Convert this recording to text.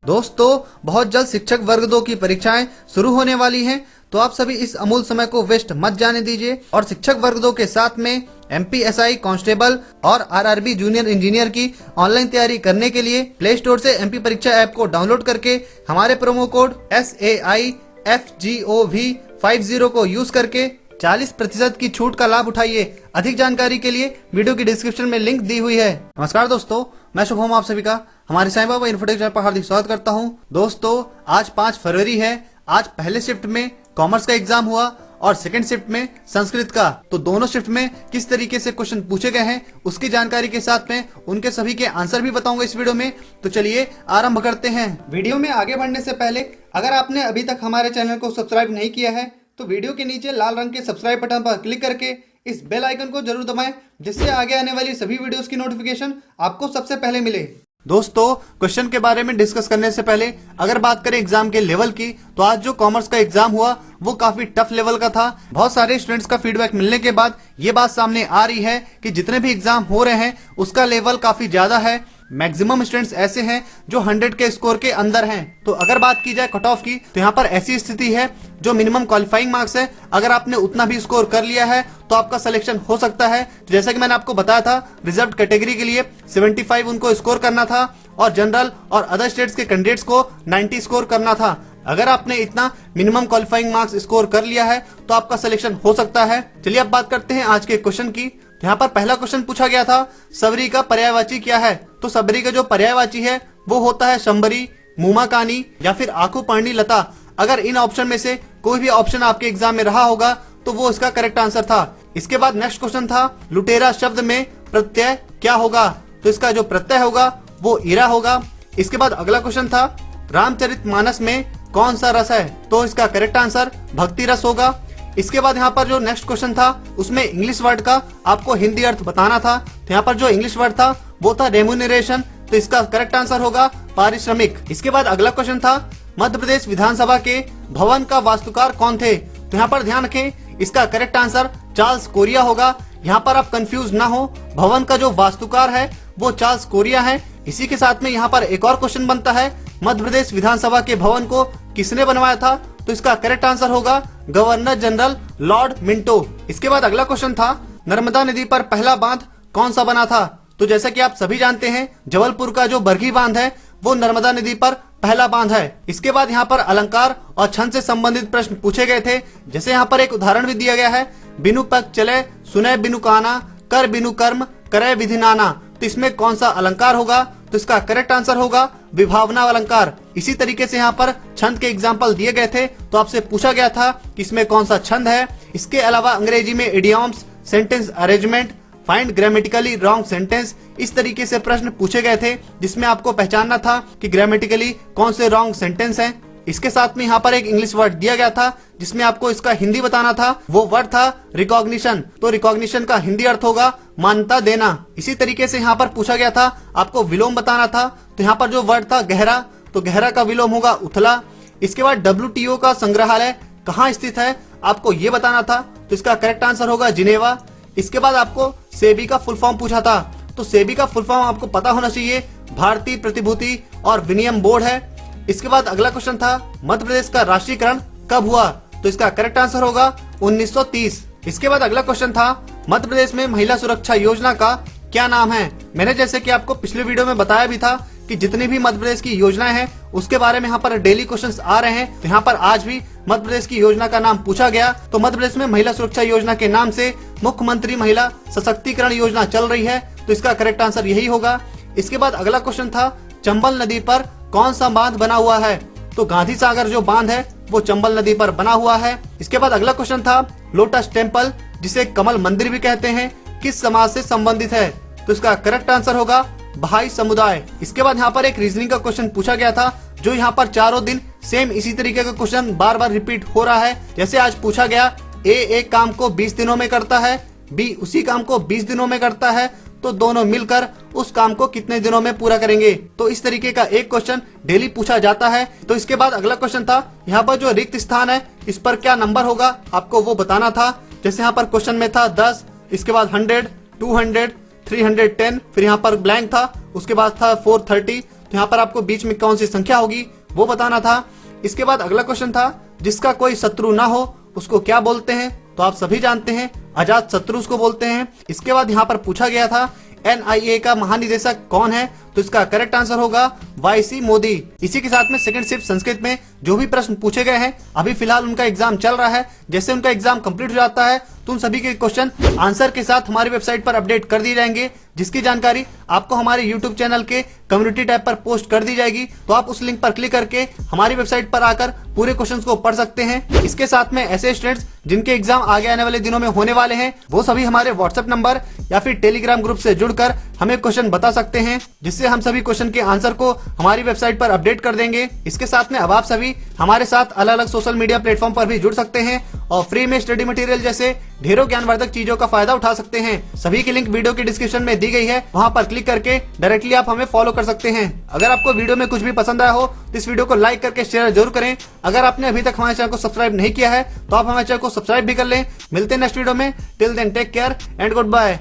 दोस्तों, बहुत जल्द शिक्षक वर्ग 2 की परीक्षाएं शुरू होने वाली हैं, तो आप सभी इस अमूल्य समय को वेस्ट मत जाने दीजिए और शिक्षक वर्ग 2 के साथ में एमपीएसआई कांस्टेबल और आरआरबी जूनियर इंजीनियर की ऑनलाइन तैयारी करने के लिए प्ले स्टोर से एमपी परीक्षा ऐप को डाउनलोड करके हमारे प्रोमो कोड SAIFGOV50 को यूज करके 40% की छूट का लाभ उठाइए। अधिक जानकारी के लिए वीडियो की डिस्क्रिप्शन में लिंक दी हुई है। नमस्कार दोस्तों, मैं शुभम आप सभी का हमारे साईं बाबा इन्फोटेक चैनल पर हार्दिक स्वागत करता हूं। दोस्तों, आज 5 फरवरी है। आज पहले शिफ्ट में कॉमर्स का एग्जाम हुआ और सेकंड शिफ्ट में संस्कृत का। तो दोनों शिफ्ट में किस तरीके से क्वेश्चन पूछे गए हैं उसकी जानकारी के साथ में उनके सभी के आंसर भी बताऊंगा इस वीडियो में। तो चलिए आरंभ करते हैं। वीडियो में आगे बढ़ने से पहले अगर आपने अभी तक हमारे चैनल को सब्सक्राइब नहीं किया है तो वीडियो के नीचे लाल रंग के सब्सक्राइब बटन पर क्लिक करके इस बेल आइकन को जरूर दबाएं, जिससे आगे आने वाली सभी वीडियोस की नोटिफिकेशन आपको सबसे पहले मिले। दोस्तों, क्वेश्चन के बारे में डिस्कस करने से पहले अगर बात करें एग्जाम के लेवल की, तो आज जो कॉमर्स का एग्जाम हुआ वो काफी टफ लेवल का था। बहुत सारे स्टूडेंट्स का फीडबैक मिलने के बाद ये बात सामने आ रही है कि जितने भी एग्जाम हो रहे हैं उसका लेवल काफी ज्यादा है। मैक्सिमम स्टूडेंट्स ऐसे हैं जो 100 के स्कोर के अंदर हैं। तो अगर बात की जाए कट ऑफ की, तो यहाँ पर ऐसी स्थिति है जो मिनिमम क्वालिफाइंग मार्क्स है, अगर आपने उतना भी स्कोर कर लिया है तो आपका सिलेक्शन हो सकता है। तो जैसा कि मैंने आपको बताया था, रिजर्व कैटेगरी के लिए 75 उनको स्कोर करना था और जनरल और अदर स्टेट्स के कैंडिडेट्स को 90 स्कोर करना था। अगर आपने इतना मिनिमम क्वालिफाइंग मार्क्स स्कोर कर लिया है तो आपका सिलेक्शन हो सकता है। चलिए अब बात करते हैं आज के क्वेश्चन की। यहाँ पर पहला क्वेश्चन पूछा गया था, सबरी का पर्यायवाची क्या है? तो सबरी का जो पर्यायवाची है वो होता है शंबरी, मुमाकानी या फिर आखुपर्णी लता। अगर इन ऑप्शन में से कोई भी ऑप्शन आपके एग्जाम में रहा होगा तो वो इसका करेक्ट आंसर था। इसके बाद नेक्स्ट क्वेश्चन था, लुटेरा शब्द में प्रत्यय क्या होगा? तो इसका जो प्रत्यय होगा वो ईरा होगा। इसके बाद अगला क्वेश्चन था, रामचरितमानस में कौन सा रस है? तो इसका करेक्ट आंसर भक्ति रस होगा। इसके बाद यहाँ पर जो नेक्स्ट क्वेश्चन था उसमें इंग्लिश वर्ड का आपको हिंदी अर्थ बताना था। तो यहाँ पर जो इंग्लिश वर्ड था वो था रेम्यूनरेशन, तो इसका करेक्ट आंसर होगा पारिश्रमिक। इसके बाद अगला क्वेश्चन था, मध्य प्रदेश विधानसभा के भवन का वास्तुकार कौन थे? तो यहाँ पर ध्यान रखें, इसका करेक्ट आंसर चार्ल्स कोरिया होगा। यहाँ पर आप कंफ्यूज ना हो, भवन का जो वास्तुकार है वो चार्ल्स कोरिया है। इसी के साथ में यहाँ पर एक और क्वेश्चन बनता है, मध्य प्रदेश विधानसभा के भवन को किसने बनवाया था? तो इसका करेक्ट आंसर होगा गवर्नर जनरल लॉर्ड मिंटो। इसके बाद अगला क्वेश्चन था, नर्मदा नदी पर पहला बांध कौन सा बना था? तो जैसा कि आप सभी जानते हैं, जबलपुर का जो बरगी बांध है वो नर्मदा नदी पर पहला बांध है। इसके बाद यहाँ पर अलंकार और छंद से संबंधित प्रश्न पूछे गए थे। जैसे यहाँ पर एक उदाहरण भी दिया गया है, बिनु पग चले सुने बिनु काना, कर बिनु कर्म करे विधि नाना। तो इसमें कौन सा अलंकार होगा? तो इसका करेक्ट आंसर होगा विभावना अलंकार। इसी तरीके से यहाँ पर छंद के एग्जाम्पल दिए गए थे, तो आपसे पूछा गया था कि इसमें कौन सा छंद है। इसके अलावा अंग्रेजी में idioms, sentence arrangement, find grammatically wrong sentence, इस तरीके से प्रश्न पूछे गए थे जिसमें आपको पहचानना था कि ग्रामेटिकली कौन से रॉन्ग सेंटेंस हैं। इसके साथ में यहाँ पर एक इंग्लिश वर्ड दिया गया था जिसमें आपको इसका हिंदी बताना था। वो वर्ड था रिकॉग्निशन। तो रिकॉग्निशन का हिंदी अर्थ होगा मान्यता देना। इसी तरीके से यहाँ पर पूछा गया था, आपको विलोम बताना था। तो यहाँ पर जो वर्ड था गहरा, तो गहरा का विलोम होगा उथला। इसके बाद WTO का संग्रहालय कहाँ स्थित है आपको ये बताना था। तो इसका करेक्ट आंसर होगा जिनेवा। इसके बाद आपको सेबी का फुल फॉर्म पूछा था। तो सेबी का फुल फॉर्म आपको पता होना चाहिए, भारतीय प्रतिभूति और विनिमय बोर्ड है। इसके बाद अगला क्वेश्चन था, मध्य प्रदेश का राष्ट्रीयकरण कब हुआ? तो इसका करेक्ट आंसर होगा 1930। इसके बाद अगला क्वेश्चन था, मध्य प्रदेश में महिला सुरक्षा योजना का क्या नाम है? मैंने जैसे कि आपको पिछले वीडियो में बताया भी था कि जितनी भी मध्य प्रदेश की योजनाएं हैं उसके बारे में यहाँ पर डेली क्वेश्चंस आ रहे हैं। तो यहाँ पर आज भी मध्य प्रदेश की योजना का नाम पूछा गया। तो मध्य प्रदेश में महिला सुरक्षा योजना के नाम से मुख्यमंत्री महिला सशक्तिकरण योजना चल रही है। तो इसका करेक्ट आंसर यही होगा। इसके बाद अगला क्वेश्चन था, चंबल नदी पर कौन सा बांध बना हुआ है? तो गांधी सागर जो बांध है वो चंबल नदी पर बना हुआ है। इसके बाद अगला क्वेश्चन था, लोटस टेम्पल जिसे कमल मंदिर भी कहते हैं किस समाज से संबंधित है? तो इसका करेक्ट आंसर होगा बहाई समुदाय। इसके बाद यहाँ पर एक रीजनिंग का क्वेश्चन पूछा गया था, जो यहाँ पर चारों दिन सेम इसी तरीके का क्वेश्चन बार बार रिपीट हो रहा है। जैसे आज पूछा गया, ए एक काम को 20 दिनों में करता है, बी उसी काम को 20 दिनों में करता है, तो दोनों मिलकर उस काम को कितने दिनों में पूरा करेंगे? तो इस तरीके का एक क्वेश्चन डेली पूछा जाता है। तो इसके बाद अगला क्वेश्चन था, यहाँ पर जो रिक्त स्थान है इस पर क्या नंबर होगा आपको वो बताना था। जैसे यहाँ पर क्वेश्चन में था 10, इसके बाद 100, 200, 310, फिर यहाँ पर ब्लैंक था, उसके बाद था 430। तो यहाँ पर आपको बीच में कौन सी संख्या होगी वो बताना था। इसके बाद अगला क्वेश्चन था, जिसका कोई शत्रु ना हो उसको क्या बोलते हैं? तो आप सभी जानते हैं, अजात शत्रु उसको बोलते हैं। इसके बाद यहाँ पर पूछा गया था NIA का महानिदेशक कौन है? तो इसका करेक्ट आंसर होगा YC मोदी। इसी के साथ में सेकंड शिफ्ट संस्कृत में जो भी प्रश्न पूछे गए हैं, अभी फिलहाल उनका एग्जाम चल रहा है, जैसे उनका एग्जाम कंप्लीट हो जाता है तो उन सभी के क्वेश्चन आंसर के साथ हमारी वेबसाइट पर अपडेट कर दी जाएंगे, जिसकी जानकारी आपको हमारे यूट्यूब चैनल के कम्युनिटी टैब पर पोस्ट कर दी जाएगी। तो आप उस लिंक पर क्लिक करके हमारी वेबसाइट पर आकर पूरे क्वेश्चंस को पढ़ सकते हैं। इसके साथ में ऐसे स्टूडेंट्स जिनके एग्जाम आगे आने वाले दिनों में होने वाले हैं, वो सभी हमारे व्हाट्सएप नंबर या फिर टेलीग्राम ग्रुप से जुड़कर हमें क्वेश्चन बता सकते हैं, जिससे हम सभी क्वेश्चन के आंसर को हमारी वेबसाइट पर अपडेट कर देंगे। इसके साथ में अब आप सभी हमारे साथ अलग अलग सोशल मीडिया प्लेटफॉर्म पर भी जुड़ सकते हैं और फ्री में स्टडी मटेरियल जैसे ढेरों ज्ञानवर्धक चीजों का फायदा उठा सकते हैं। सभी की लिंक वीडियो के डिस्क्रिप्शन में दी गई है, वहां पर क्लिक करके डायरेक्टली आप हमें फॉलो कर सकते हैं। अगर आपको वीडियो में कुछ भी पसंद आया हो तो इस वीडियो को लाइक करके शेयर जरूर करें। अगर आपने अभी तक हमारे चैनल को सब्सक्राइब नहीं किया है तो आप हमारे चैनल को सब्सक्राइब भी कर लें। मिलते हैं नेक्स्ट वीडियो में। Till then take care and good bye.